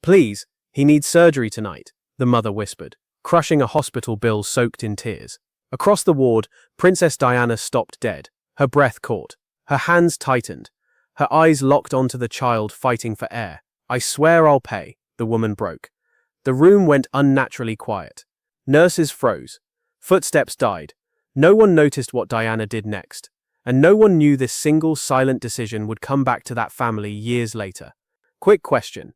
Please, he needs surgery tonight, the mother whispered, crushing a hospital bill soaked in tears. Across the ward, Princess Diana stopped dead, her breath caught, her hands tightened, her eyes locked onto the child fighting for air. I swear I'll pay, the woman broke. The room went unnaturally quiet. Nurses froze. Footsteps died. No one noticed what Diana did next, and no one knew this single silent decision would come back to that family years later. Quick question.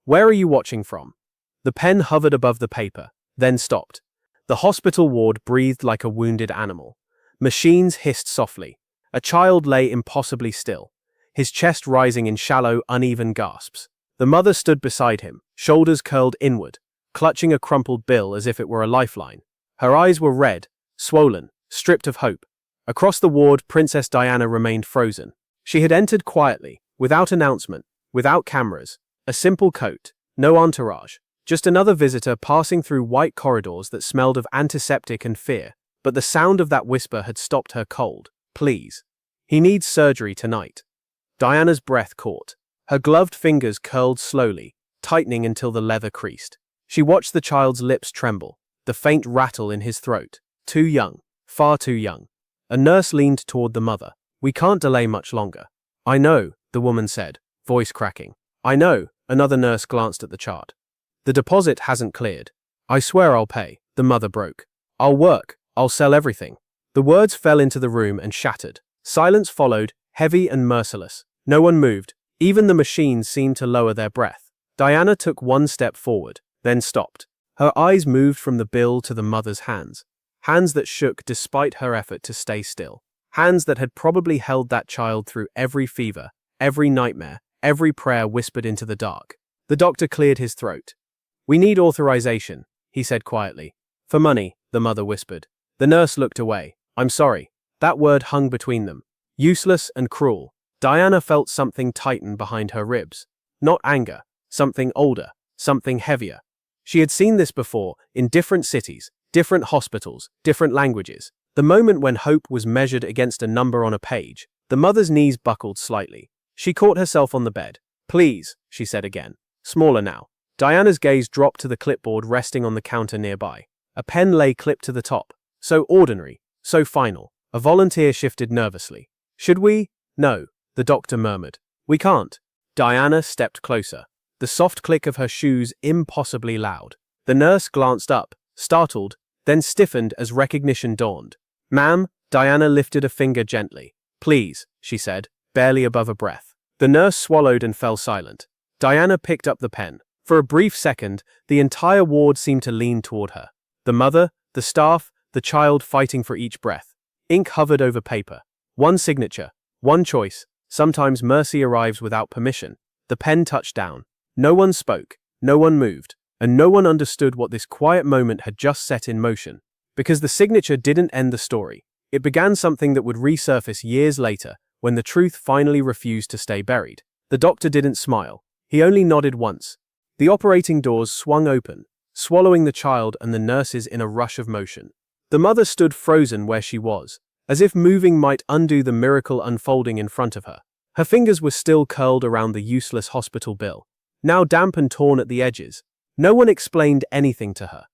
Where are you watching from? The pen hovered above the paper, then stopped. The hospital ward breathed like a wounded animal. Machines hissed softly. A child lay impossibly still, his chest rising in shallow, uneven gasps. The mother stood beside him, shoulders curled inward, clutching a crumpled bill as if it were a lifeline. Her eyes were red, swollen, stripped of hope. Across the ward, Princess Diana remained frozen. She had entered quietly, without announcement, without cameras. A simple coat, no entourage, just another visitor passing through white corridors that smelled of antiseptic and fear. But the sound of that whisper had stopped her cold. Please. He needs surgery tonight. Diana's breath caught. Her gloved fingers curled slowly, tightening until the leather creased. She watched the child's lips tremble, the faint rattle in his throat. Too young, far too young. A nurse leaned toward the mother. We can't delay much longer. I know, the woman said, voice cracking. I know, another nurse glanced at the chart. The deposit hasn't cleared. I swear I'll pay, the mother broke. I'll work, I'll sell everything. The words fell into the room and shattered. Silence followed, heavy and merciless. No one moved. Even the machines seemed to lower their breath. Diana took one step forward, then stopped. Her eyes moved from the bill to the mother's hands. Hands that shook despite her effort to stay still. Hands that had probably held that child through every fever, every nightmare, every prayer whispered into the dark. The doctor cleared his throat. We need authorization, he said quietly. For money, the mother whispered. The nurse looked away. I'm sorry. That word hung between them. Useless and cruel. Diana felt something tighten behind her ribs. Not anger. Something older. Something heavier. She had seen this before, in different cities, different hospitals, different languages. The moment when hope was measured against a number on a page, the mother's knees buckled slightly. She caught herself on the bed. Please, she said again. Smaller now. Diana's gaze dropped to the clipboard resting on the counter nearby. A pen lay clipped to the top. So ordinary, so final. A volunteer shifted nervously. Should we? No, the doctor murmured. We can't. Diana stepped closer. The soft click of her shoes impossibly loud. The nurse glanced up, startled, then stiffened as recognition dawned. Ma'am, Diana lifted a finger gently. Please, she said, barely above a breath. The nurse swallowed and fell silent. Diana picked up the pen. For a brief second, the entire ward seemed to lean toward her. The mother, the staff, the child fighting for each breath. Ink hovered over paper. One signature, one choice. Sometimes mercy arrives without permission. The pen touched down. No one spoke, no one moved, and no one understood what this quiet moment had just set in motion. Because the signature didn't end the story. It began something that would resurface years later, when the truth finally refused to stay buried. The doctor didn't smile. He only nodded once. The operating doors swung open, swallowing the child and the nurses in a rush of motion. The mother stood frozen where she was, as if moving might undo the miracle unfolding in front of her. Her fingers were still curled around the useless hospital bill, now damp and torn at the edges. No one explained anything to her.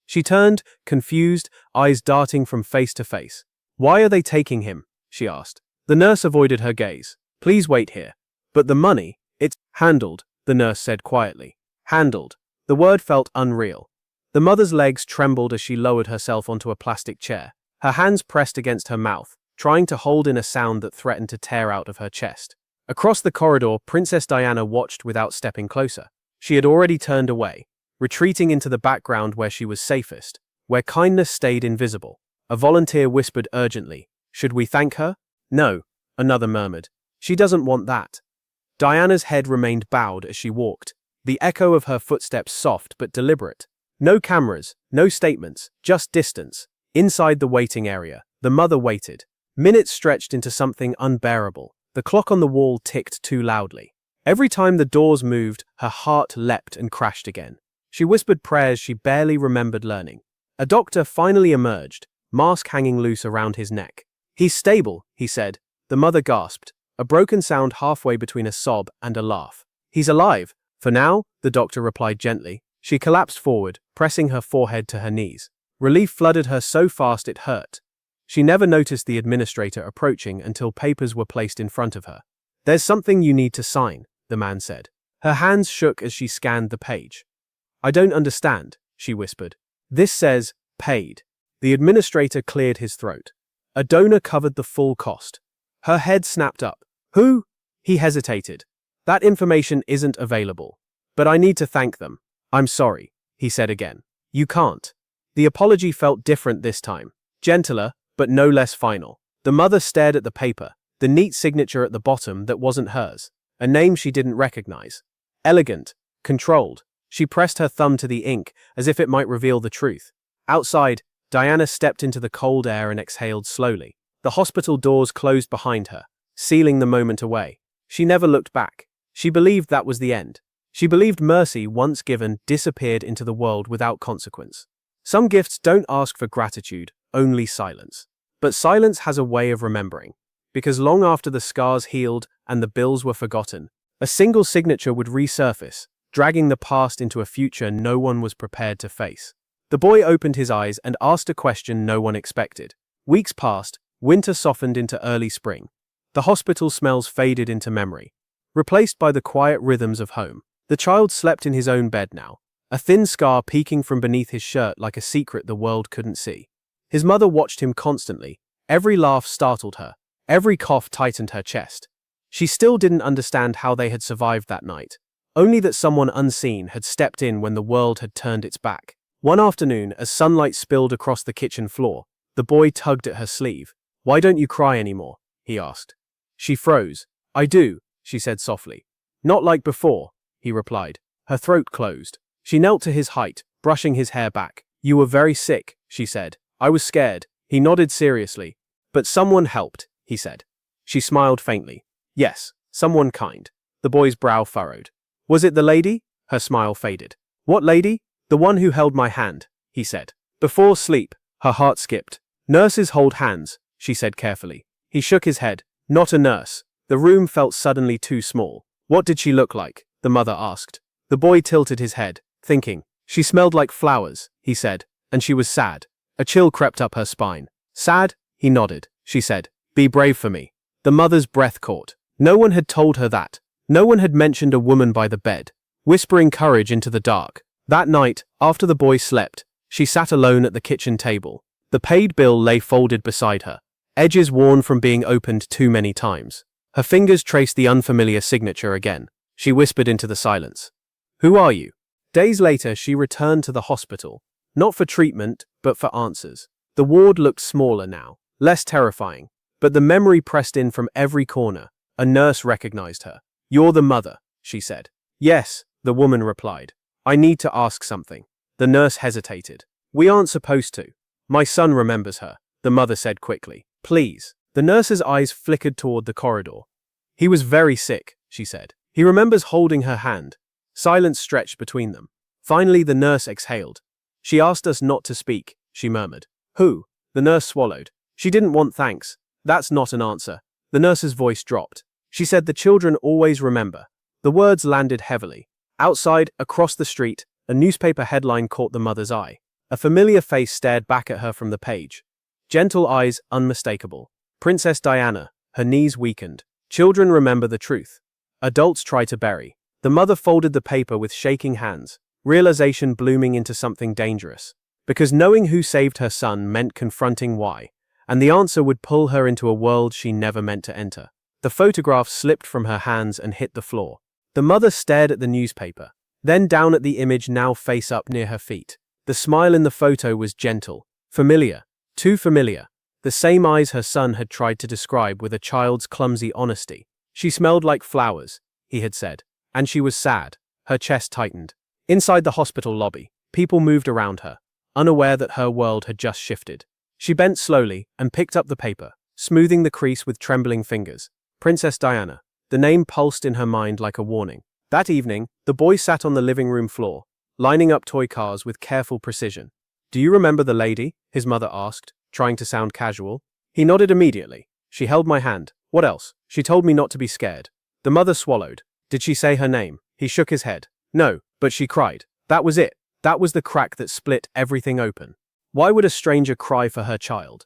She turned, confused, eyes darting from face to face. Why are they taking him? She asked. The nurse avoided her gaze. Please wait here. But the money, it's handled, the nurse said quietly. Handled. The word felt unreal. The mother's legs trembled as she lowered herself onto a plastic chair. Her hands pressed against her mouth, trying to hold in a sound that threatened to tear out of her chest. Across the corridor, Princess Diana watched without stepping closer. She had already turned away, retreating into the background where she was safest, where kindness stayed invisible. A volunteer whispered urgently, "Should we thank her?" "No," another murmured. "She doesn't want that." Diana's head remained bowed as she walked, the echo of her footsteps soft but deliberate. No cameras, no statements, just distance. Inside the waiting area, the mother waited. Minutes stretched into something unbearable. The clock on the wall ticked too loudly. Every time the doors moved, her heart leapt and crashed again. She whispered prayers she barely remembered learning. A doctor finally emerged, mask hanging loose around his neck. "He's stable," he said. The mother gasped, a broken sound halfway between a sob and a laugh. "He's alive. For now, the doctor replied gently. She collapsed forward, pressing her forehead to her knees. Relief flooded her so fast it hurt. She never noticed the administrator approaching until papers were placed in front of her. "There's something you need to sign," the man said. Her hands shook as she scanned the page. "I don't understand," she whispered. "This says, paid." The administrator cleared his throat. "A donor covered the full cost." Her head snapped up. "Who?" He hesitated. "That information isn't available. But I need to thank them." "I'm sorry," he said again. "You can't." The apology felt different this time. Gentler, but no less final. The mother stared at the paper, the neat signature at the bottom that wasn't hers. A name she didn't recognize. Elegant, controlled. She pressed her thumb to the ink, as if it might reveal the truth. Outside, Diana stepped into the cold air and exhaled slowly. The hospital doors closed behind her, sealing the moment away. She never looked back. She believed that was the end. She believed mercy, once given, disappeared into the world without consequence. Some gifts don't ask for gratitude, only silence. But silence has a way of remembering. Because long after the scars healed and the bills were forgotten, a single signature would resurface, dragging the past into a future no one was prepared to face. The boy opened his eyes and asked a question no one expected. Weeks passed, winter softened into early spring. The hospital smells faded into memory, replaced by the quiet rhythms of home. The child slept in his own bed now, a thin scar peeking from beneath his shirt like a secret the world couldn't see. His mother watched him constantly. Every laugh startled her. Every cough tightened her chest. She still didn't understand how they had survived that night. Only that someone unseen had stepped in when the world had turned its back. One afternoon, as sunlight spilled across the kitchen floor, the boy tugged at her sleeve. "Why don't you cry anymore?" he asked. She froze. "I do," she said softly. "Not like before," he replied. Her throat closed. She knelt to his height, brushing his hair back. "You were very sick," she said. "I was scared." He nodded seriously. "But someone helped," he said. She smiled faintly. "Yes, someone kind." The boy's brow furrowed. "Was it the lady?" Her smile faded. "What lady?" "The one who held my hand," he said. Before sleep, her heart skipped. "Nurses hold hands," she said carefully. He shook his head. "Not a nurse." The room felt suddenly too small. "What did she look like?" the mother asked. The boy tilted his head, thinking. "She smelled like flowers," he said, "and she was sad." A chill crept up her spine. "Sad?" He nodded. She said, "Be brave for me." The mother's breath caught. No one had told her that. No one had mentioned a woman by the bed, whispering courage into the dark. That night, after the boy slept, she sat alone at the kitchen table. The paid bill lay folded beside her, edges worn from being opened too many times. Her fingers traced the unfamiliar signature again. She whispered into the silence. "Who are you?" Days later, she returned to the hospital, not for treatment, but for answers. The ward looked smaller now, less terrifying, but the memory pressed in from every corner. A nurse recognized her. "You're the mother," she said. "Yes," the woman replied. "I need to ask something." The nurse hesitated. "We aren't supposed to." "My son remembers her," the mother said quickly. "Please." The nurse's eyes flickered toward the corridor. "He was very sick," she said. "He remembers holding her hand." Silence stretched between them. Finally, the nurse exhaled. "She asked us not to speak," she murmured. "Who?" The nurse swallowed. "She didn't want thanks." "That's not an answer." The nurse's voice dropped. "She said the children always remember." The words landed heavily. Outside, across the street, a newspaper headline caught the mother's eye. A familiar face stared back at her from the page. Gentle eyes, unmistakable. Princess Diana, her knees weakened. Children remember the truth. Adults try to bury. The mother folded the paper with shaking hands, realization blooming into something dangerous. Because knowing who saved her son meant confronting why, and the answer would pull her into a world she never meant to enter. The photograph slipped from her hands and hit the floor. The mother stared at the newspaper, then down at the image now face up near her feet. The smile in the photo was gentle, familiar, too familiar. The same eyes her son had tried to describe with a child's clumsy honesty. "She smelled like flowers," he had said, and she was sad. Her chest tightened. Inside the hospital lobby, people moved around her, unaware that her world had just shifted. She bent slowly and picked up the paper, smoothing the crease with trembling fingers. Princess Diana. The name pulsed in her mind like a warning. That evening, the boy sat on the living room floor, lining up toy cars with careful precision. "Do you remember the lady?" his mother asked, trying to sound casual. He nodded immediately. "She held my hand. What else? She told me not to be scared." The mother swallowed. "Did she say her name?" He shook his head. No, but she cried. That was it. That was the crack that split everything open. Why would a stranger cry for her child?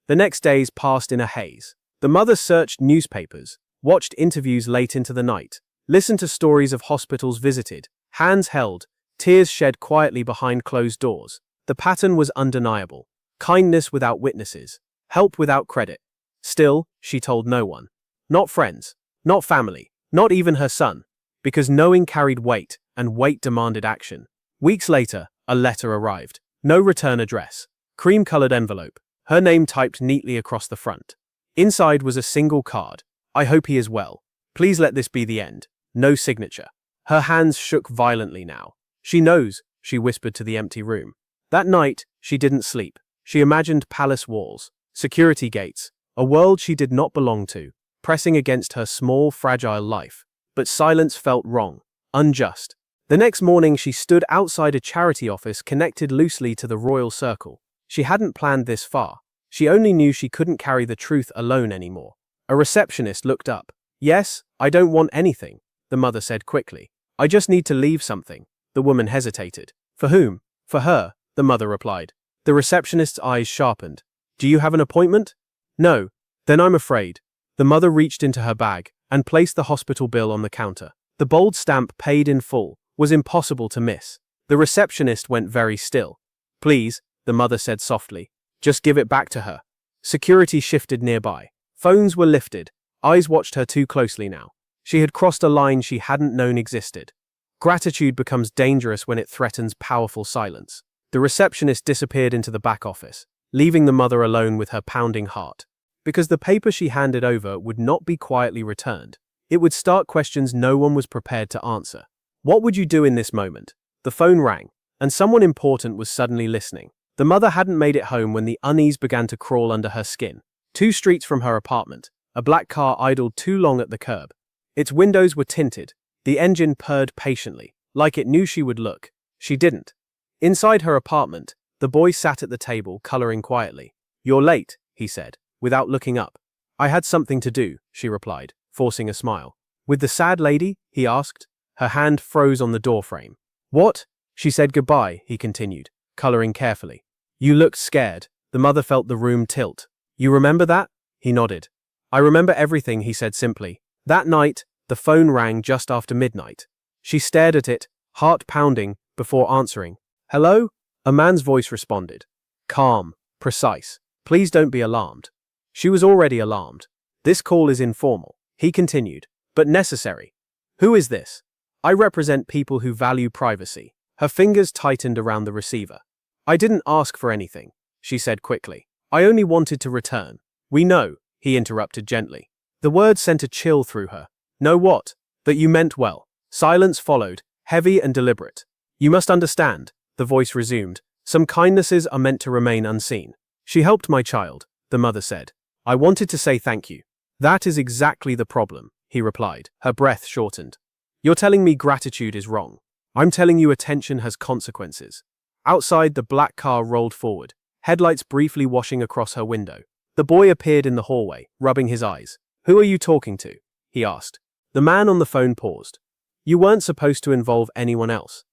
The next days passed in a haze. The mother searched newspapers, watched interviews late into the night, listened to stories of hospitals visited, hands held, tears shed quietly behind closed doors. The pattern was undeniable. Kindness without witnesses, help without credit. Still, she told no one. Not friends, not family, not even her son, because knowing carried weight, and weight demanded action. Weeks later, a letter arrived. No return address. Cream-colored envelope, her name typed neatly across the front. Inside was a single card. I hope he is well. Please let this be the end. No signature. Her hands shook violently now. She knows, she whispered to the empty room. That night, she didn't sleep. She imagined palace walls, security gates, a world she did not belong to, pressing against her small, fragile life. But silence felt wrong, unjust. The next morning she stood outside a charity office connected loosely to the royal circle. She hadn't planned this far. She only knew she couldn't carry the truth alone anymore. A receptionist looked up. Yes, I don't want anything, the mother said quickly. I just need to leave something. The woman hesitated. For whom? For her, the mother replied. The receptionist's eyes sharpened. Do you have an appointment? No. Then I'm afraid. The mother reached into her bag and placed the hospital bill on the counter. The bold stamp paid in full was impossible to miss. The receptionist went very still. Please, the mother said softly. Just give it back to her. Security shifted nearby. Phones were lifted. Eyes watched her too closely now. She had crossed a line she hadn't known existed. Gratitude becomes dangerous when it threatens powerful silence. The receptionist disappeared into the back office, leaving the mother alone with her pounding heart. Because the paper she handed over would not be quietly returned. It would start questions no one was prepared to answer. What would you do in this moment? The phone rang, and someone important was suddenly listening. The mother hadn't made it home when the unease began to crawl under her skin. 2 streets from her apartment, a black car idled too long at the curb. Its windows were tinted. The engine purred patiently, like it knew she would look. She didn't. Inside her apartment, the boy sat at the table, coloring quietly. You're late, he said, without looking up. I had something to do, she replied, forcing a smile. With the sad lady? He asked. Her hand froze on the doorframe. What? She said goodbye, he continued, coloring carefully. You looked scared. The mother felt the room tilt. You remember that? He nodded. I remember everything, he said simply. That night, the phone rang just after midnight. She stared at it, heart pounding, before answering. Hello? A man's voice responded. Calm, precise. Please don't be alarmed. She was already alarmed. This call is informal, he continued, but necessary. Who is this? I represent people who value privacy. Her fingers tightened around the receiver. I didn't ask for anything, she said quickly. I only wanted to return. We know, he interrupted gently. The words sent a chill through her. Know what? That you meant well. Silence followed, heavy and deliberate. You must understand, the voice resumed. Some kindnesses are meant to remain unseen. She helped my child, the mother said. I wanted to say thank you. That is exactly the problem, he replied. Her breath shortened. You're telling me gratitude is wrong. I'm telling you attention has consequences. Outside, the black car rolled forward, headlights briefly washing across her window. The boy appeared in the hallway, rubbing his eyes. Who are you talking to? He asked. The man on the phone paused. You weren't supposed to involve anyone else.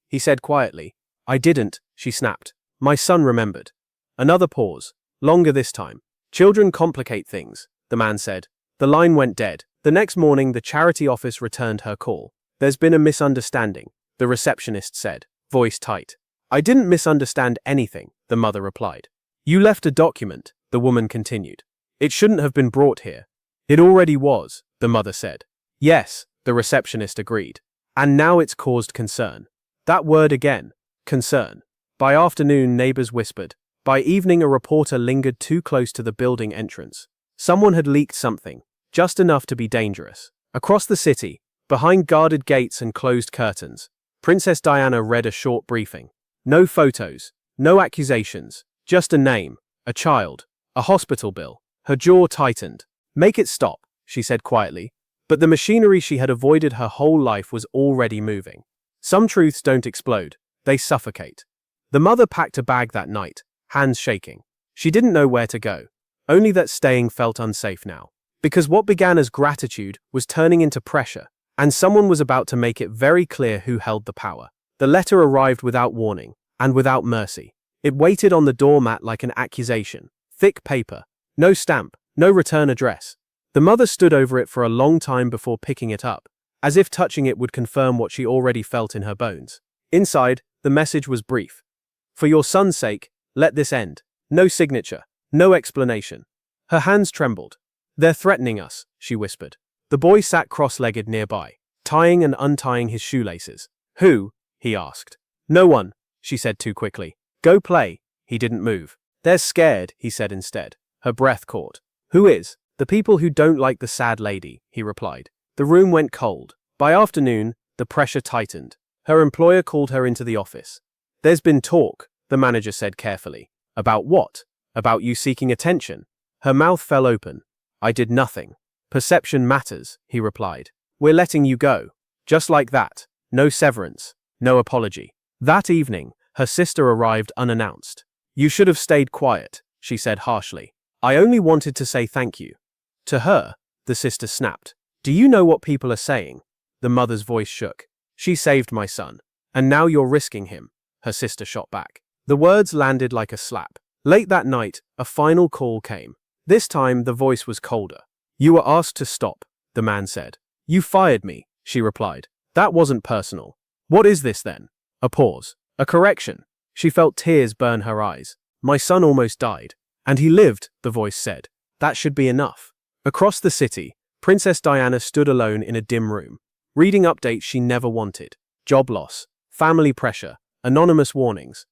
He said quietly. I didn't, she snapped. My son remembered. Another pause, longer this time. Children complicate things, the man said. The line went dead. The next morning, the charity office returned her call. There's been a misunderstanding, the receptionist said, voice tight. I didn't misunderstand anything, the mother replied. You left a document, the woman continued. It shouldn't have been brought here. It already was, the mother said. Yes, the receptionist agreed. And now it's caused concern. That word again, concern. By afternoon, neighbors whispered. By evening, a reporter lingered too close to the building entrance. Someone had leaked something, just enough to be dangerous. Across the city, behind guarded gates and closed curtains, Princess Diana read a short briefing. No photos, no accusations, just a name, a child, a hospital bill. Her jaw tightened. Make it stop, she said quietly. But the machinery she had avoided her whole life was already moving. Some truths don't explode, they suffocate. The mother packed a bag that night, hands shaking. She didn't know where to go, only that staying felt unsafe now. Because what began as gratitude was turning into pressure, And someone was about to make it very clear who held the power. The letter arrived without warning, and without mercy. It waited on the doormat like an accusation. Thick paper. No stamp, no return address. The mother stood over it for a long time before picking it up, as if touching it would confirm what she already felt in her bones. Inside, the message was brief. For your son's sake, let this end. No signature. No explanation. Her hands trembled. They're threatening us, she whispered. The boy sat cross-legged nearby, tying and untying his shoelaces. Who? He asked. No one, she said too quickly. Go play. He didn't move. They're scared, he said instead. Her breath caught. Who is? The people who don't like the sad lady, he replied. The room went cold. By afternoon, the pressure tightened. Her employer called her into the office. There's been talk, the manager said carefully. About what? About you seeking attention. Her mouth fell open. I did nothing. Perception matters, he replied. We're letting you go. Just like that. No severance. No apology. That evening, her sister arrived unannounced. You should have stayed quiet, she said harshly. I only wanted to say thank you. To her, the sister snapped. Do you know what people are saying? The mother's voice shook. She saved my son. And now you're risking him, her sister shot back. The words landed like a slap. Late that night, a final call came. This time, the voice was colder. You were asked to stop, the man said. You fired me, she replied. That wasn't personal. What is this then? A pause. A correction. She felt tears burn her eyes. My son almost died. And he lived, the voice said. That should be enough. Across the city, Princess Diana stood alone in a dim room, reading updates she never wanted. Job loss, family pressure, anonymous warnings.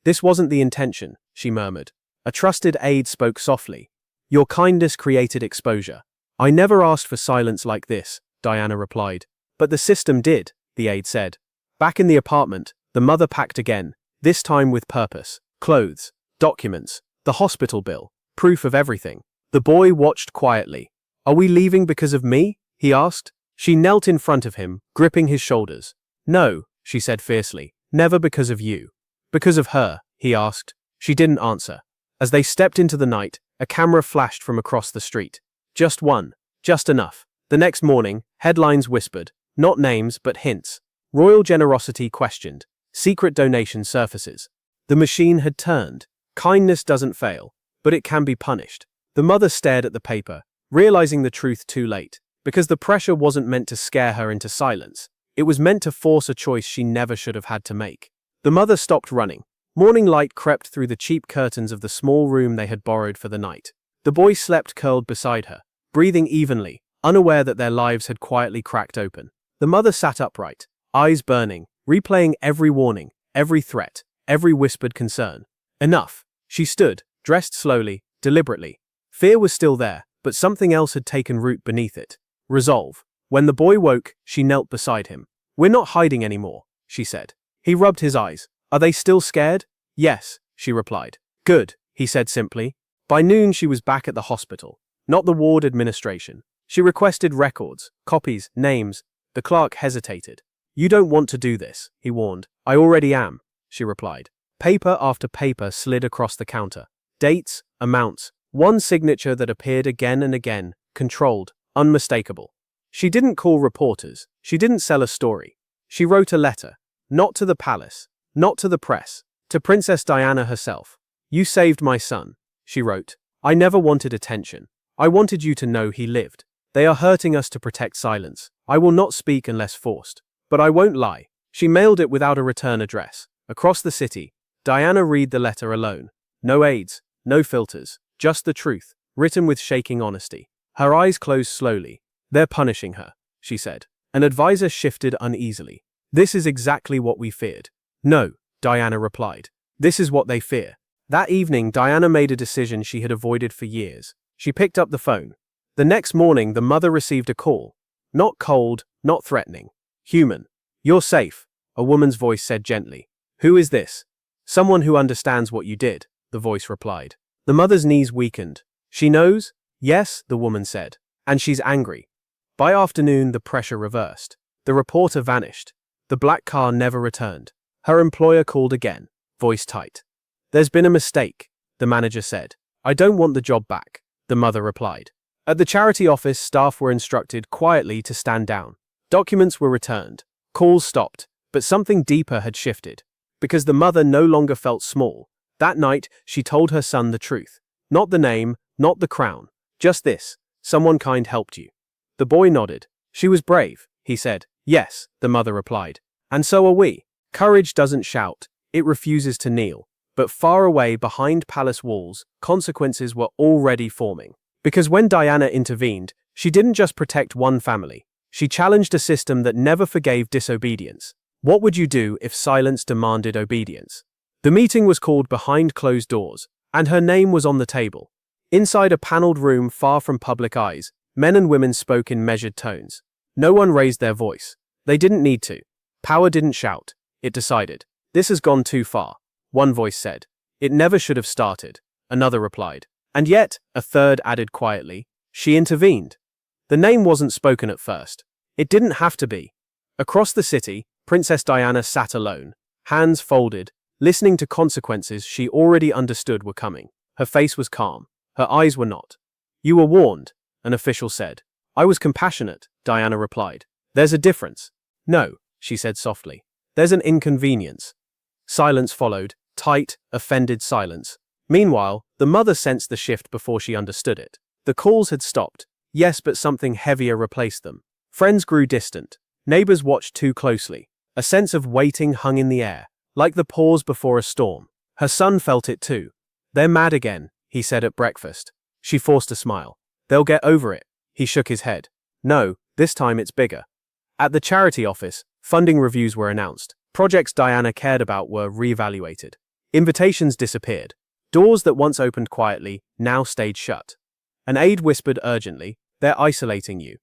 This wasn't the intention, she murmured. A trusted aide spoke softly. Your kindness created exposure. I never asked for silence like this, Diana replied. But the system did, the aide said. Back in the apartment, the mother packed again, this time with purpose. Clothes, documents, the hospital bill, proof of everything. The boy watched quietly. Are we leaving because of me? He asked. She knelt in front of him, gripping his shoulders. No, she said fiercely. Never because of you. Because of her, he asked. She didn't answer. As they stepped into the night, a camera flashed from across the street. Just one. Just enough. The next morning, headlines whispered. Not names, but hints. Royal generosity questioned. Secret donation surfaces. The machine had turned. Kindness doesn't fail, but it can be punished. The mother stared at the paper, realizing the truth too late. Because the pressure wasn't meant to scare her into silence. It was meant to force a choice she never should have had to make. The mother stopped running. Morning light crept through the cheap curtains of the small room they had borrowed for the night. The boy slept curled beside her, breathing evenly, unaware that their lives had quietly cracked open. The mother sat upright, eyes burning, replaying every warning, every threat, every whispered concern. Enough. She stood, dressed slowly, deliberately. Fear was still there, but something else had taken root beneath it. Resolve. When the boy woke, she knelt beside him. We're not hiding anymore, she said. He rubbed his eyes. Are they still scared? Yes, she replied. Good, he said simply. By noon she was back at the hospital, not the ward administration. She requested records, copies, names. The clerk hesitated. You don't want to do this, he warned. I already am, she replied. Paper after paper slid across the counter. Dates, amounts, one signature that appeared again and again, controlled, unmistakable. She didn't call reporters. She didn't sell a story. She wrote a letter. Not to the palace. Not to the press. To Princess Diana herself. You saved my son, she wrote. I never wanted attention. I wanted you to know he lived. They are hurting us to protect silence. I will not speak unless forced. But I won't lie. She mailed it without a return address. Across the city, Diana read the letter alone. No aides, no filters, just the truth, written with shaking honesty. Her eyes closed slowly. They're punishing her, she said. An advisor shifted uneasily. This is exactly what we feared. No, Diana replied. This is what they fear. That evening, Diana made a decision she had avoided for years. She picked up the phone. The next morning, the mother received a call. Not cold, not threatening. Human. You're safe, a woman's voice said gently. Who is this? Someone who understands what you did, the voice replied. The mother's knees weakened. She knows? Yes, the woman said. And she's angry. By afternoon, the pressure reversed. The reporter vanished. The black car never returned. Her employer called again, voice tight. There's been a mistake, the manager said. I don't want the job back, the mother replied. At the charity office, staff were instructed quietly to stand down. Documents were returned. Calls stopped. But something deeper had shifted. Because the mother no longer felt small. That night, she told her son the truth. Not the name, not the crown. Just this. Someone kind helped you. The boy nodded. She was brave, he said. Yes, the mother replied. And so are we. Courage doesn't shout. It refuses to kneel. But far away behind palace walls, consequences were already forming. Because when Diana intervened, she didn't just protect one family. She challenged a system that never forgave disobedience. What would you do if silence demanded obedience? The meeting was called behind closed doors, and her name was on the table. Inside a paneled room far from public eyes, men and women spoke in measured tones. No one raised their voice. They didn't need to. Power didn't shout. It decided. This has gone too far. One voice said. It never should have started. Another replied. And yet, a third added quietly, she intervened. The name wasn't spoken at first. It didn't have to be. Across the city, Princess Diana sat alone, hands folded, listening to consequences she already understood were coming. Her face was calm. Her eyes were not. You were warned, an official said. I was compassionate, Diana replied. There's a difference. No, she said softly. There's an inconvenience. Silence followed, tight, offended silence. Meanwhile, the mother sensed the shift before she understood it. The calls had stopped. Yes, but something heavier replaced them. Friends grew distant. Neighbors watched too closely. A sense of waiting hung in the air, like the pause before a storm. Her son felt it too. They're mad again, he said at breakfast. She forced a smile. They'll get over it. He shook his head. No, this time it's bigger. At the charity office, funding reviews were announced. Projects Diana cared about were reevaluated. Invitations disappeared. Doors that once opened quietly now stayed shut. An aide whispered urgently, they're isolating you.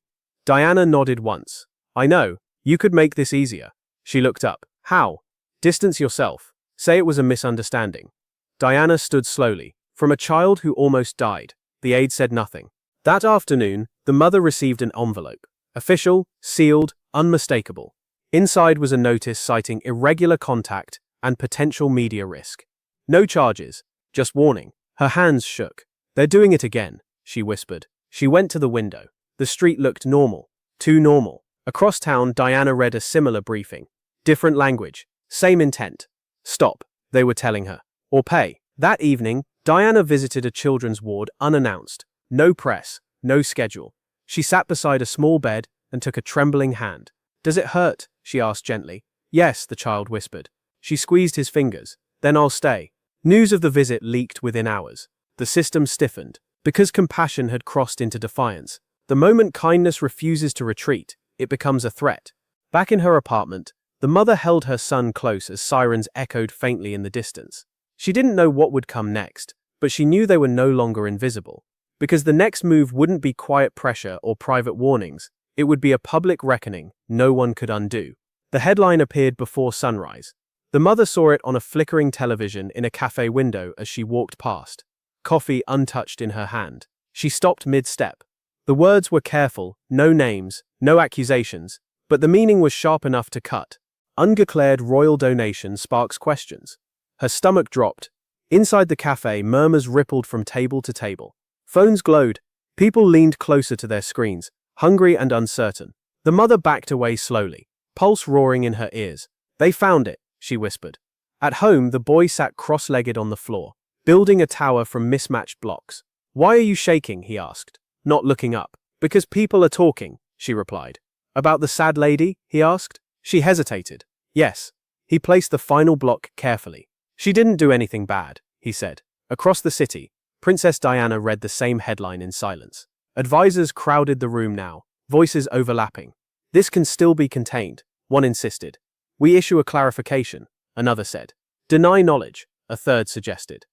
Diana nodded once. I know, you could make this easier. She looked up. How? Distance yourself. Say it was a misunderstanding. Diana stood slowly. From a child who almost died. The aide said nothing. That afternoon, the mother received an envelope. Official, sealed, unmistakable. Inside was a notice citing irregular contact and potential media risk. No charges, just warning. Her hands shook. They're doing it again, she whispered. She went to the window. The street looked normal. Too normal. Across town, Diana read a similar briefing. Different language. Same intent. Stop, they were telling her. Or pay. That evening, Diana visited a children's ward unannounced. No press, no schedule. She sat beside a small bed and took a trembling hand. Does it hurt? She asked gently. Yes, the child whispered. She squeezed his fingers. Then I'll stay. News of the visit leaked within hours. The system stiffened. Because compassion had crossed into defiance. The moment kindness refuses to retreat, it becomes a threat. Back in her apartment, the mother held her son close as sirens echoed faintly in the distance. She didn't know what would come next, but she knew they were no longer invisible. Because the next move wouldn't be quiet pressure or private warnings, it would be a public reckoning no one could undo. The headline appeared before sunrise. The mother saw it on a flickering television in a cafe window as she walked past. Coffee untouched in her hand. She stopped mid-step. The words were careful, no names, no accusations, but the meaning was sharp enough to cut. Undeclared royal donation sparks questions. Her stomach dropped. Inside the cafe, murmurs rippled from table to table. Phones glowed. People leaned closer to their screens, hungry and uncertain. The mother backed away slowly, pulse roaring in her ears. They found it, she whispered. At home, the boy sat cross-legged on the floor, building a tower from mismatched blocks. Why are you shaking? He asked, not looking up. Because people are talking, she replied. About the sad lady? He asked. She hesitated. Yes. He placed the final block carefully. She didn't do anything bad, he said. Across the city, Princess Diana read the same headline in silence. Advisors crowded the room now, voices overlapping. This can still be contained, one insisted. We issue a clarification, another said. Deny knowledge, a third suggested.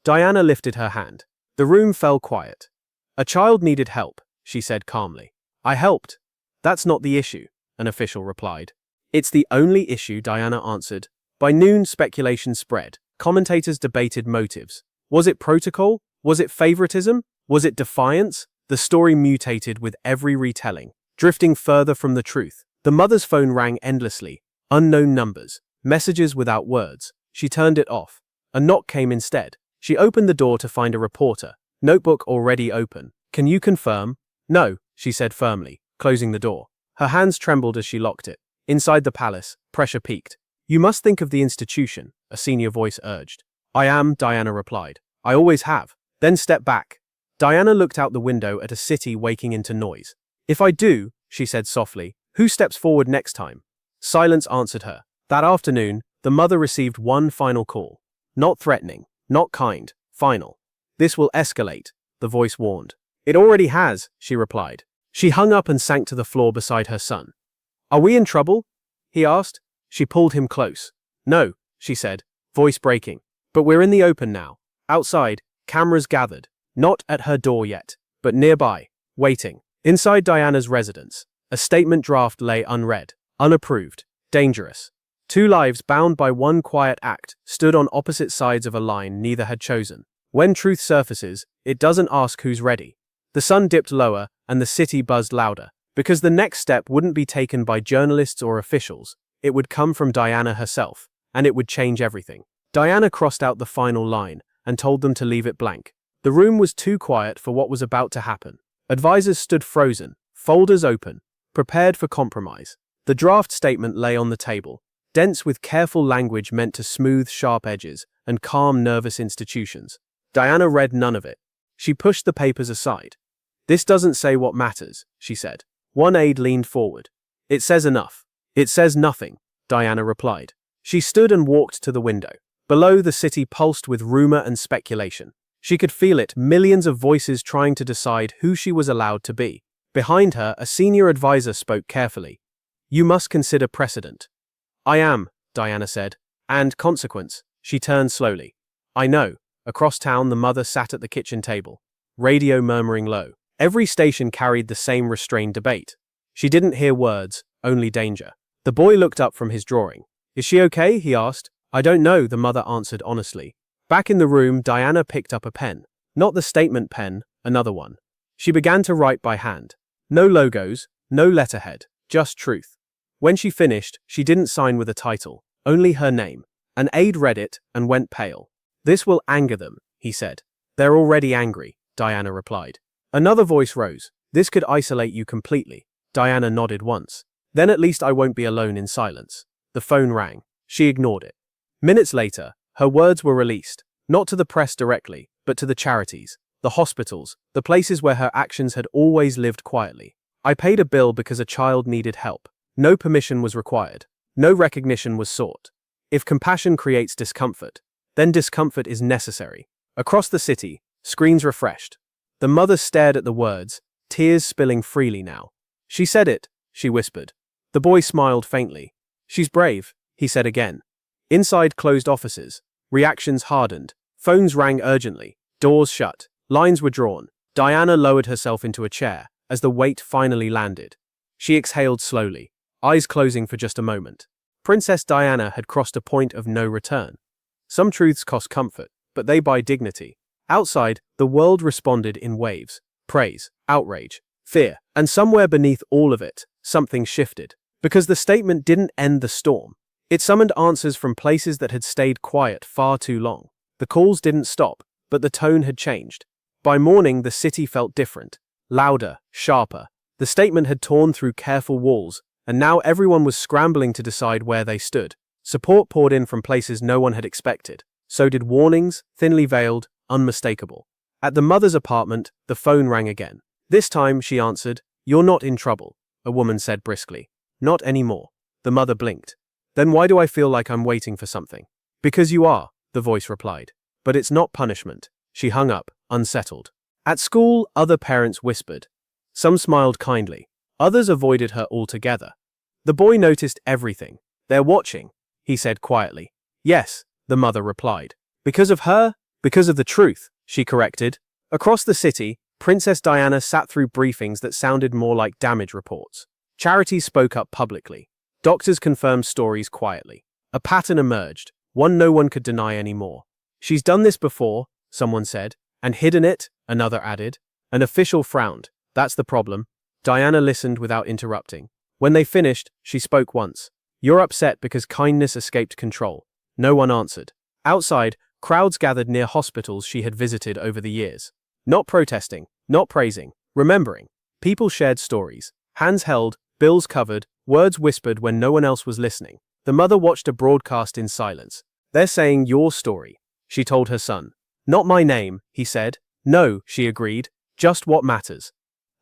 Diana lifted her hand. The room fell quiet. A child needed help, she said calmly. I helped. That's not the issue, an official replied. It's the only issue, Diana answered. By noon, speculation spread. Commentators debated motives. Was it protocol? Was it favoritism? Was it defiance? The story mutated with every retelling, drifting further from the truth. The mother's phone rang endlessly. Unknown numbers. Messages without words. She turned it off. A knock came instead. She opened the door to find a reporter. Notebook already open. Can you confirm? No, she said firmly, closing the door. Her hands trembled as she locked it. Inside the palace, pressure peaked. "You must think of the institution," a senior voice urged. "I am," Diana replied. "I always have." "Then step back." Diana looked out the window at a city waking into noise. "If I do," she said softly, "who steps forward next time?" Silence answered her. That afternoon, the mother received one final call. Not threatening, not kind, final. "This will escalate," the voice warned. "It already has," she replied. She hung up and sank to the floor beside her son. "Are we in trouble?" he asked. She pulled him close. "No," she said, voice breaking. "But we're in the open now. Outside, cameras gathered. Not at her door yet, but nearby, waiting." Inside Diana's residence, a statement draft lay unread, unapproved, dangerous. Two lives bound by one quiet act stood on opposite sides of a line neither had chosen. When truth surfaces, it doesn't ask who's ready. The sun dipped lower and the city buzzed louder, because the next step wouldn't be taken by journalists or officials. It would come from Diana herself, and it would change everything. Diana crossed out the final line and told them to leave it blank. The room was too quiet for what was about to happen. Advisors stood frozen, folders open, prepared for compromise. The draft statement lay on the table, dense with careful language meant to smooth sharp edges and calm nervous institutions. Diana read none of it. She pushed the papers aside. "This doesn't say what matters," she said. One aide leaned forward. "It says enough." "It says nothing," Diana replied. She stood and walked to the window. Below, the city pulsed with rumor and speculation. She could feel it, millions of voices trying to decide who she was allowed to be. Behind her, a senior advisor spoke carefully. "You must consider precedent." "I am," Diana said. "And consequence." She turned slowly. "I know." Across town, the mother sat at the kitchen table, radio murmuring low. Every station carried the same restrained debate. She didn't hear words, only danger. The boy looked up from his drawing. "Is she okay?" he asked. "I don't know," the mother answered honestly. Back in the room, Diana picked up a pen. Not the statement pen, another one. She began to write by hand. No logos, no letterhead, just truth. When she finished, she didn't sign with a title, only her name. An aide read it and went pale. "This will anger them," he said. "They're already angry," Diana replied. Another voice rose. "This could isolate you completely." Diana nodded once. "Then at least I won't be alone in silence." The phone rang. She ignored it. Minutes later, her words were released, not to the press directly, but to the charities, the hospitals, the places where her actions had always lived quietly. "I paid a bill because a child needed help. No permission was required. No recognition was sought. If compassion creates discomfort, then discomfort is necessary." Across the city, screens refreshed. The mother stared at the words, tears spilling freely now. "She said it," she whispered. The boy smiled faintly. "She's brave," he said again. Inside closed offices, reactions hardened. Phones rang urgently. Doors shut. Lines were drawn. Diana lowered herself into a chair as the weight finally landed. She exhaled slowly, eyes closing for just a moment. Princess Diana had crossed a point of no return. Some truths cost comfort, but they buy dignity. Outside, the world responded in waves. Praise, outrage, fear. And somewhere beneath all of it, something shifted. Because the statement didn't end the storm. It summoned answers from places that had stayed quiet far too long. The calls didn't stop, but the tone had changed. By morning, the city felt different. Louder, sharper. The statement had torn through careful walls, and now everyone was scrambling to decide where they stood. Support poured in from places no one had expected. So did warnings, thinly veiled, unmistakable. At the mother's apartment, the phone rang again. This time, she answered. "You're not in trouble," a woman said briskly. "Not anymore." The mother blinked. "Then why do I feel like I'm waiting for something?" "Because you are," the voice replied. "But it's not punishment." She hung up, unsettled. At school, other parents whispered. Some smiled kindly. Others avoided her altogether. The boy noticed everything. "They're watching," he said quietly. "Yes," the mother replied. "Because of her? Because of the truth," she corrected. Across the city, Princess Diana sat through briefings that sounded more like damage reports. Charities spoke up publicly. Doctors confirmed stories quietly. A pattern emerged, one no one could deny anymore. "She's done this before," someone said. "And hidden it," another added. An official frowned. "That's the problem." Diana listened without interrupting. When they finished, she spoke once. "You're upset because kindness escaped control." No one answered. Outside, crowds gathered near hospitals she had visited over the years. Not protesting, not praising, remembering. People shared stories. Hands held, bills covered, words whispered when no one else was listening. The mother watched a broadcast in silence. "They're saying your story," she told her son. "Not my name," he said. "No," she agreed, "just what matters."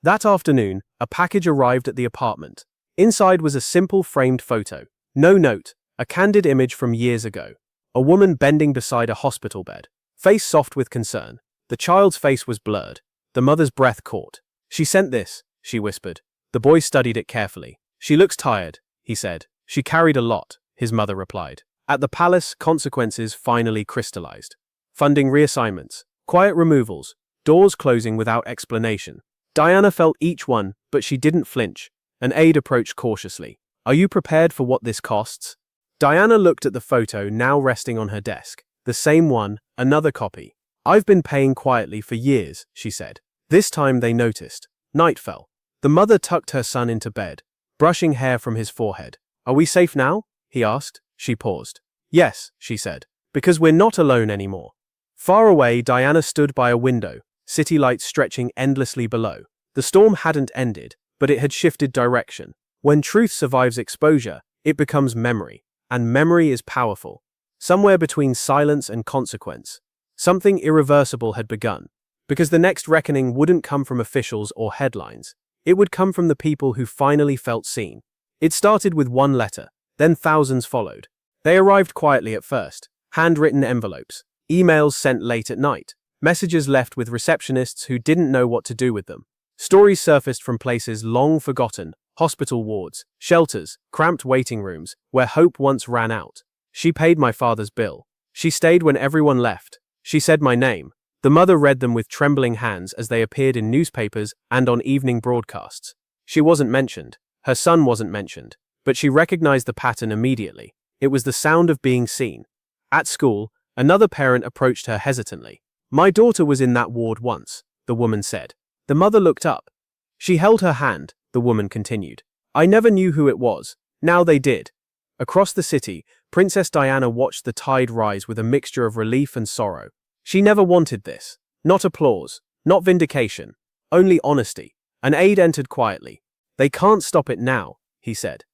That afternoon, a package arrived at the apartment. Inside was a simple framed photo. No note, a candid image from years ago. A woman bending beside a hospital bed, face soft with concern. The child's face was blurred. The mother's breath caught. "She sent this," she whispered. The boy studied it carefully. "She looks tired," he said. "She carried a lot," his mother replied. At the palace, consequences finally crystallized. Funding reassignments, quiet removals, doors closing without explanation. Diana felt each one, but she didn't flinch. An aide approached cautiously. "Are you prepared for what this costs?" Diana looked at the photo now resting on her desk. The same one, another copy. "I've been paying quietly for years," she said. This time they noticed. Night fell. The mother tucked her son into bed, brushing hair from his forehead. "Are we safe now?" he asked. She paused. "Yes," she said, "because we're not alone anymore." Far away, Diana stood by a window, city lights stretching endlessly below. The storm hadn't ended, but it had shifted direction. When truth survives exposure, it becomes memory, and memory is powerful. Somewhere between silence and consequence, something irreversible had begun, because the next reckoning wouldn't come from officials or headlines. It would come from the people who finally felt seen. It started with one letter, then thousands followed. They arrived quietly at first, handwritten envelopes, emails sent late at night, messages left with receptionists who didn't know what to do with them. Stories surfaced from places long forgotten, hospital wards, shelters, cramped waiting rooms, where hope once ran out. "She paid my father's bill. She stayed when everyone left. She said my name." The mother read them with trembling hands as they appeared in newspapers and on evening broadcasts. She wasn't mentioned. Her son wasn't mentioned. But she recognized the pattern immediately. It was the sound of being seen. At school, another parent approached her hesitantly. "My daughter was in that ward once," the woman said. The mother looked up. "She held her hand," the woman continued. "I never knew who it was. Now they did." Across the city, Princess Diana watched the tide rise with a mixture of relief and sorrow. She never wanted this. Not applause, not vindication, only honesty. An aide entered quietly. "They can't stop it now," he said.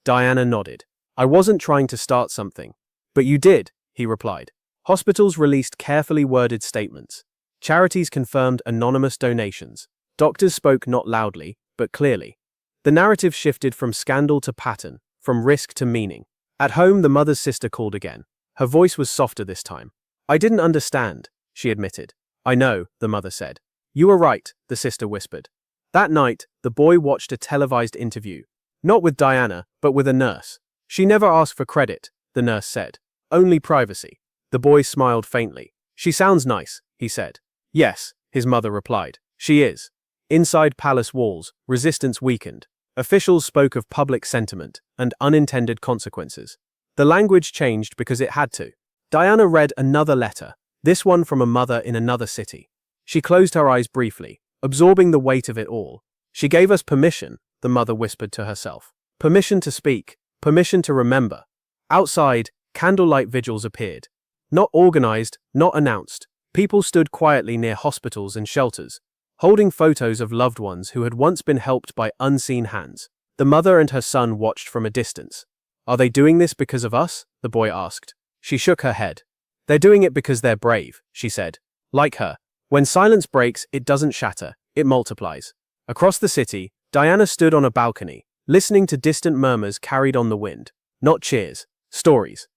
Diana nodded. "I wasn't trying to start something." "But you did," he replied. Hospitals released carefully worded statements. Charities confirmed anonymous donations. Doctors spoke not loudly, but clearly. The narrative shifted from scandal to pattern, from risk to meaning. At home, the mother's sister called again. Her voice was softer this time. "I didn't understand," she admitted. "I know," the mother said. "You were right," the sister whispered. That night, the boy watched a televised interview. Not with Diana, but with a nurse. "She never asked for credit," the nurse said. "Only privacy." The boy smiled faintly. "She sounds nice," he said. "Yes," his mother replied. "She is." Inside palace walls, resistance weakened. Officials spoke of public sentiment and unintended consequences. The language changed because it had to. Diana read another letter, this one from a mother in another city. She closed her eyes briefly, absorbing the weight of it all. "She gave us permission," the mother whispered to herself. "Permission to speak, permission to remember." Outside, candlelight vigils appeared. Not organized, not announced. People stood quietly near hospitals and shelters, holding photos of loved ones who had once been helped by unseen hands. The mother and her son watched from a distance. "Are they doing this because of us?" the boy asked. She shook her head. "They're doing it because they're brave," she said. Like her. When silence breaks, it doesn't shatter, it multiplies. Across the city, Diana stood on a balcony, listening to distant murmurs carried on the wind. Not cheers, stories.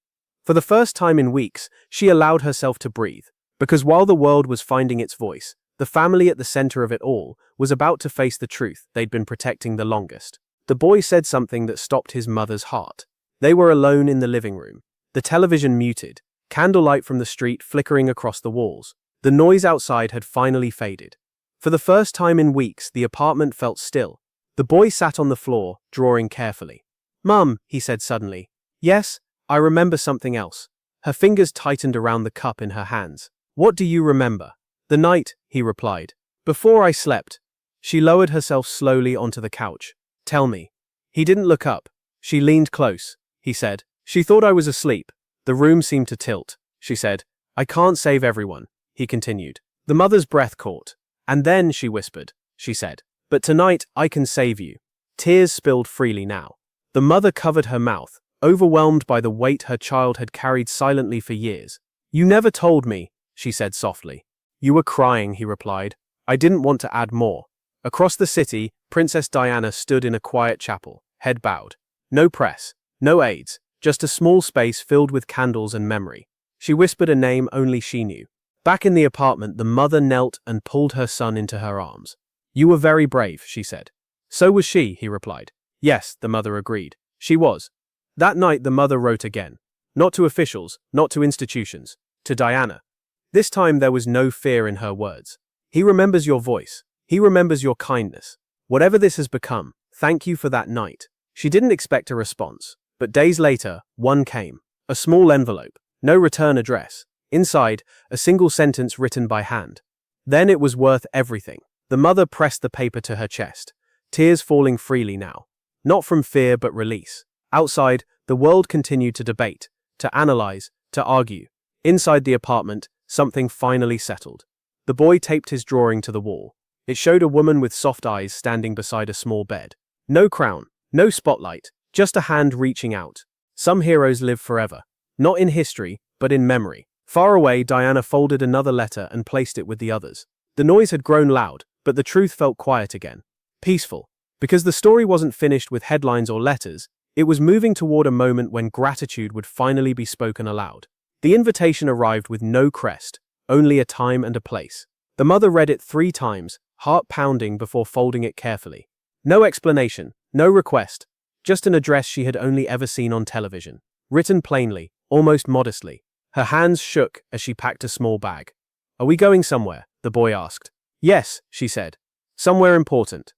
For the first time in weeks, she allowed herself to breathe, because while the world was finding its voice, the family at the center of it all was about to face the truth they'd been protecting the longest. The boy said something that stopped his mother's heart. They were alone in the living room. The television muted, candlelight from the street flickering across the walls. The noise outside had finally faded. For the first time in weeks, the apartment felt still. The boy sat on the floor, drawing carefully. "Mum," he said suddenly. "Yes, I remember something else." Her fingers tightened around the cup in her hands. "What do you remember?" "The night," he replied. "Before I slept." She lowered herself slowly onto the couch. "Tell me." He didn't look up. She leaned close. He said, "She thought I was asleep." The room seemed to tilt. She said, "I can't save everyone," he continued. The mother's breath caught. "And then," she whispered, she said, "but tonight I can save you." Tears spilled freely now. The mother covered her mouth, overwhelmed by the weight her child had carried silently for years. "You never told me," she said softly. "You were crying," he replied. "I didn't want to add more." Across the city, Princess Diana stood in a quiet chapel, head bowed. No press, no aides, just a small space filled with candles and memory. She whispered a name only she knew. Back in the apartment, the mother knelt and pulled her son into her arms. "You were very brave," she said. "So was she," he replied. "Yes," the mother agreed. "She was." That night the mother wrote again. Not to officials, not to institutions. To Diana. This time there was no fear in her words. "He remembers your voice. He remembers your kindness. Whatever this has become, thank you for that night." She didn't expect a response, but days later, one came. A small envelope, no return address. Inside, a single sentence written by hand. Then it was worth everything. The mother pressed the paper to her chest, tears falling freely now. Not from fear but release. Outside, the world continued to debate, to analyze, to argue. Inside the apartment, something finally settled. The boy taped his drawing to the wall. It showed a woman with soft eyes standing beside a small bed. No crown, no spotlight, just a hand reaching out. Some heroes live forever. Not in history, but in memory. Far away, Diana folded another letter and placed it with the others. The noise had grown loud, but the truth felt quiet again. Peaceful. Because the story wasn't finished with headlines or letters, it was moving toward a moment when gratitude would finally be spoken aloud. The invitation arrived with no crest, only a time and a place. The mother read it 3 times, heart pounding before folding it carefully. No explanation, no request, just an address she had only ever seen on television. Written plainly, almost modestly. Her hands shook as she packed a small bag. "Are we going somewhere?" the boy asked. "Yes," she said. "Somewhere important."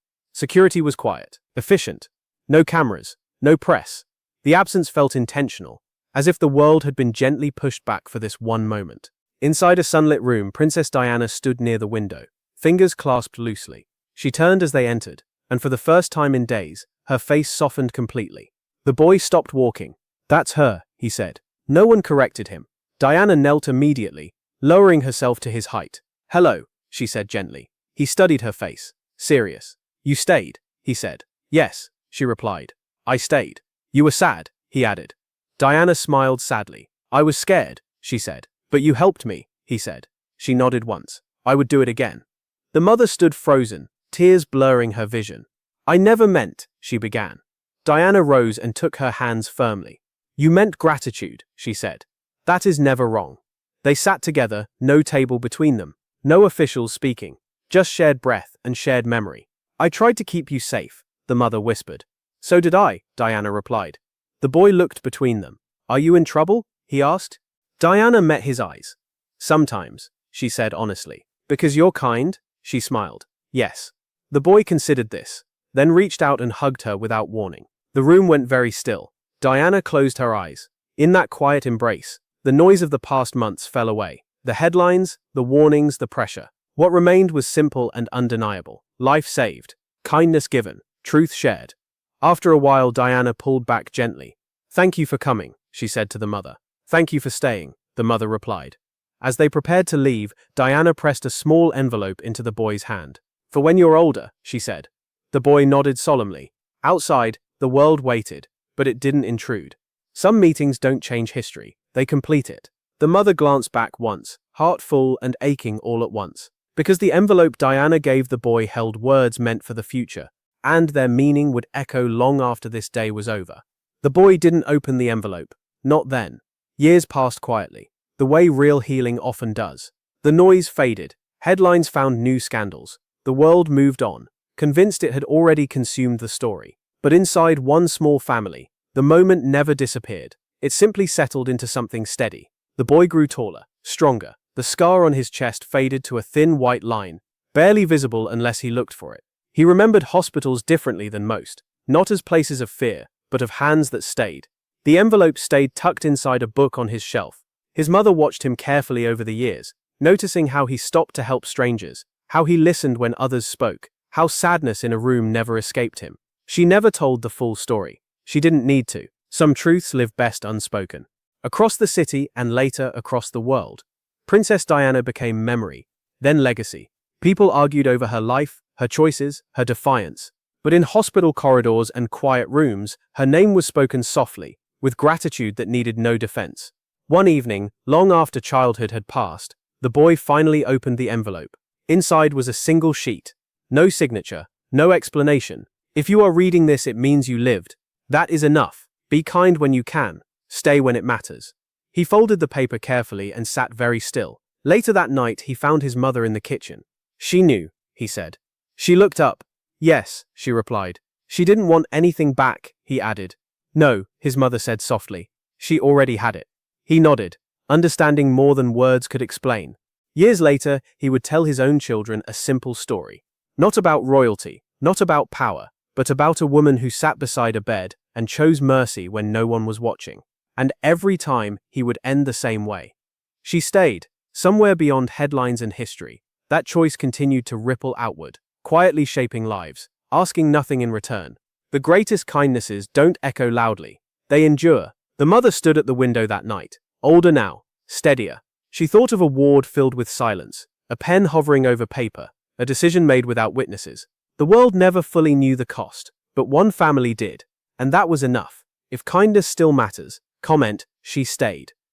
Security was quiet, efficient. No cameras, no press. The absence felt intentional, as if the world had been gently pushed back for this one moment. Inside a sunlit room, Princess Diana stood near the window, fingers clasped loosely. She turned as they entered, and for the first time in days, her face softened completely. The boy stopped walking. "That's her," he said. No one corrected him. Diana knelt immediately, lowering herself to his height. "Hello," she said gently. He studied her face. Serious. "You stayed," he said. "Yes," she replied. "I stayed." "You were sad," he added. Diana smiled sadly. "I was scared," she said. "But you helped me," he said. She nodded once. "I would do it again." The mother stood frozen, tears blurring her vision. "I never meant," she began. Diana rose and took her hands firmly. "You meant gratitude," she said. "That is never wrong." They sat together, no table between them, no officials speaking, just shared breath and shared memory. "I tried to keep you safe," the mother whispered. "So did I," Diana replied. The boy looked between them. "Are you in trouble?" he asked. Diana met his eyes. "Sometimes," she said honestly. "Because you're kind?" she smiled. "Yes." The boy considered this, then reached out and hugged her without warning. The room went very still. Diana closed her eyes. In that quiet embrace, the noise of the past months fell away. The headlines, the warnings, the pressure. What remained was simple and undeniable. Life saved. Kindness given. Truth shared. After a while, Diana pulled back gently. "Thank you for coming," she said to the mother. "Thank you for staying," the mother replied. As they prepared to leave, Diana pressed a small envelope into the boy's hand. "For when you're older," she said. The boy nodded solemnly. Outside, the world waited, but it didn't intrude. Some meetings don't change history, they complete it. The mother glanced back once, heart full and aching all at once. Because the envelope Diana gave the boy held words meant for the future, and their meaning would echo long after this day was over. The boy didn't open the envelope. Not then. Years passed quietly, the way real healing often does. The noise faded. Headlines found new scandals. The world moved on, convinced it had already consumed the story. But inside one small family, the moment never disappeared. It simply settled into something steady. The boy grew taller, stronger. The scar on his chest faded to a thin white line, barely visible unless he looked for it. He remembered hospitals differently than most, not as places of fear, but of hands that stayed. The envelope stayed tucked inside a book on his shelf. His mother watched him carefully over the years, noticing how he stopped to help strangers, how he listened when others spoke, how sadness in a room never escaped him. She never told the full story. She didn't need to. Some truths live best unspoken. Across the city and later across the world, Princess Diana became memory, then legacy. People argued over her life, her choices, her defiance. But in hospital corridors and quiet rooms, her name was spoken softly, with gratitude that needed no defense. One evening, long after childhood had passed, the boy finally opened the envelope. Inside was a single sheet. No signature, no explanation. If you are reading this, it means you lived. That is enough. Be kind when you can. Stay when it matters. He folded the paper carefully and sat very still. Later that night, he found his mother in the kitchen. She knew, he said. She looked up. Yes, she replied. She didn't want anything back, he added. No, his mother said softly. She already had it. He nodded, understanding more than words could explain. Years later, he would tell his own children a simple story. Not about royalty, not about power, but about a woman who sat beside a bed and chose mercy when no one was watching. And every time, he would end the same way. She stayed, somewhere beyond headlines and history. That choice continued to ripple outward, quietly shaping lives, asking nothing in return. The greatest kindnesses don't echo loudly. They endure. The mother stood at the window that night, older now, steadier. She thought of a ward filled with silence, a pen hovering over paper, a decision made without witnesses. The world never fully knew the cost, but one family did, and that was enough. If kindness still matters, comment, she stayed.